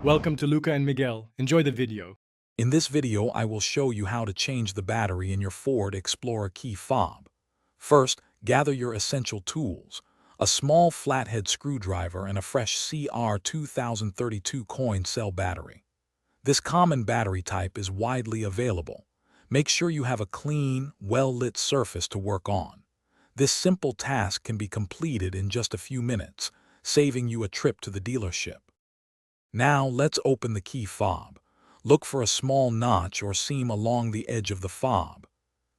Welcome to Luca and Miguel. Enjoy the video. In this video, I will show you how to change the battery in your Ford Explorer key fob. First, gather your essential tools: a small flathead screwdriver and a fresh CR2032 coin cell battery. This common battery type is widely available. Make sure you have a clean, well-lit surface to work on. This simple task can be completed in just a few minutes, saving you a trip to the dealership. Now let's open the key fob. Look for a small notch or seam along the edge of the fob.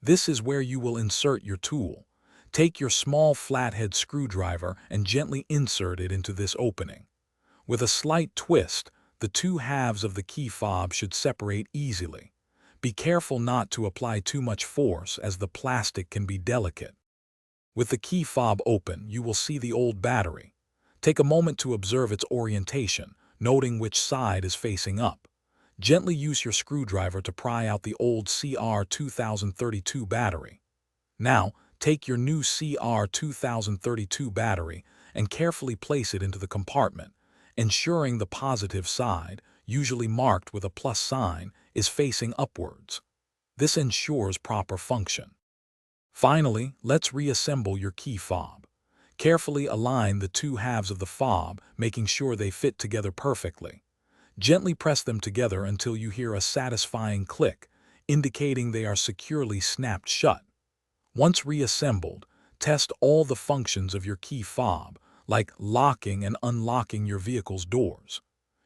This is where you will insert your tool. Take your small flathead screwdriver and gently insert it into this opening. With a slight twist, the two halves of the key fob should separate easily. Be careful not to apply too much force, as the plastic can be delicate. With the key fob open, you will see the old battery. Take a moment to observe its orientation, noting which side is facing up. Gently use your screwdriver to pry out the old CR2032 battery. Now, take your new CR2032 battery and carefully place it into the compartment, ensuring the positive side, usually marked with a plus sign, is facing upwards. This ensures proper function. Finally, let's reassemble your key fob. Carefully align the two halves of the fob, making sure they fit together perfectly. Gently press them together until you hear a satisfying click, indicating they are securely snapped shut. Once reassembled, test all the functions of your key fob, like locking and unlocking your vehicle's doors.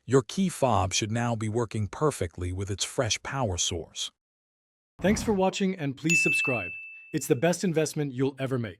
Your key fob should now be working perfectly with its fresh power source. Thanks for watching and please subscribe. It's the best investment you'll ever make.